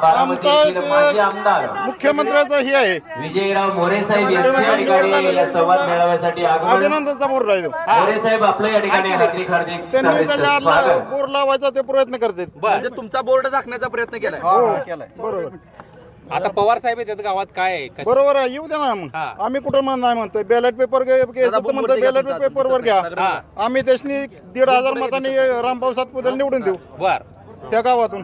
बारामती येथील माजी आमदार मुख्यमंत्र्याचा हे आहे विजयराव मोरे साहेब यांच्या या ठिकाणी या संवाद मेळाव्यासाठी आगमन. अभिनंदनचा बोर्ड राहिलो मोरे साहेब आपलं या ठिकाणी हार्दिक हार्दिक त्यांनी शुभेच्छा. त्याच्या स्वागत. बोर्ड लावायचा ते प्रयत्न करतात म्हणजे तुमचा बोर्ड झाकण्याचा प्रयत्न केलाय. बरोबर आता पवार साहेब येतात गावात, काय आहे? कसं- बरोबर आहे येऊ द्या ना मग आम्ही कुठं नाही म्हणतोय बॅलेट पेपर घ्यायचं म्हणतोय बॅलेट पेपरवर घ्या आम्ही त्यासनी 1,500 मतांनी रामभाऊ सातपुतेला निवडून देऊ बर. त्या गावातून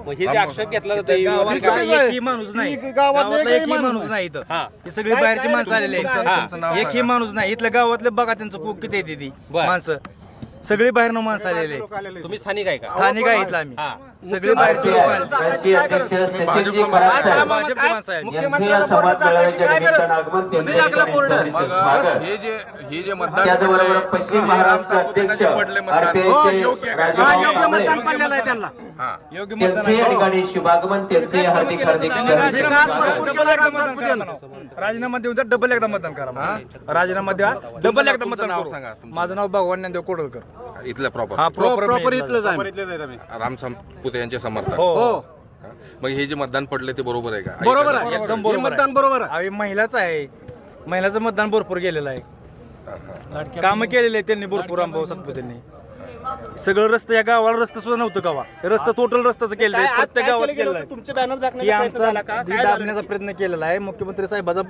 मग हे जे आक्षेप घेतला जातो ही चुकीचं आहे. माणूस नाही ही गावातलं एकही माणूस नाही इथं. हा. ही सगळी बाहेरची माणसं आलेली आहेत. एकही माणूस नाही इथल्या गावातले बघा त्यांचं खूप किती येते ती बर. माणसं सगळी बाहेरनं माणसं आलेली आहेत. तुम्ही स्थानिक आहे का? स्थानिक आहे इथलं आम्ही हा. सगळी बाहेरची लोक आलेली. राष्ट्रीय अध्यक्ष सचिनजी पराग साहेब भाजपची माणसं आहेत. यांचे या संवाद मेळाव्याच्या निमित्तानं आगमन. त्यांचं या ठिकाणी सहर्ष स्वागत. हे जे मतदान त्याचबरोबर पश्चिम महाराष्ट्र अध्यक्ष RPI राजूभाऊ कांबळे योग्य त्यांचे या ठिकाणी शुभागमन. त्यांचे हार्दिक हार्दिक सहर्ष स्वागत. राजीनामा देऊन तर डबल एकदा मतदान करा. राजीनामा द्या, डबल एकदा मतदान नाव करू. सांगा तुमचं. माझं नाव भगवान ज्ञानदेव कोडलकर. इथलं प्रॉपर हा प्रॉपर इथलंच आहे. राम संपुते यांचे समर्थक. हो मग हे जे मतदान पडले ते बरोबर आहे का? बरोबर आहे, एकदम बरोबर आहे. महिलाच आहे, महिलाचं मतदान भरपूर गेलेलं आहे. कामं केलेले आहेत त्यांनी भरपूर रामभाऊ सातपुतेंनी. सगळं रस्ते या गावाला रस्ता सुद्धा नव्हतं गावा. रस्ता टोटल रस्त्याचं केलेलं आहे, प्रत्येक गावात केलेलं आहे. तुमचे बॅनर ही झाकण्याचा प्रयत्न आमचा झाला का? ही काय झालं? दाबण्याचा प्रयत्न केलेला आहे. मुख्यमंत्री साहेबाचा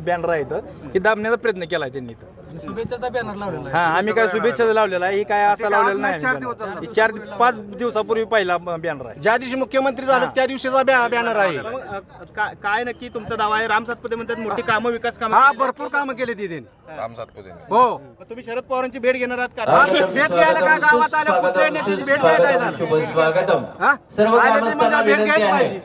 बॅनर आहे इथं. ही दाबण्याचा प्रयत्न केला आहे त्यांनी इथं. शुभेच्छाचा बॅनर लावलेला हा आम्ही काय शुभेच्छा लावलेला आहे. ही काय असं लावलेलं नाही आम्ही. ही 4-5 दिवसापूर्वी पहिला बॅनर आहे. ज्या दिवशी मुख्यमंत्री झाले त्या दिवशीचा बॅनर आहे. काय नक्की तुमचा दावा आहे? राम सातपुते म्हणतात मोठी कामं, विकास कामं. हा भरपूर कामं केली तिथे. राम सातपुते हो तुम्ही शरद पवारांची भेट घेणार आहात का? भेट घ्यायला का गावात आल्या कुठल्याही नेत्याची भेट घ्यायला शुभ स्वागतम. हा? सर्व आले ते ग्रामस्थांना म्हणजे भेट विनंती घ्यायची आहे पाहिजे.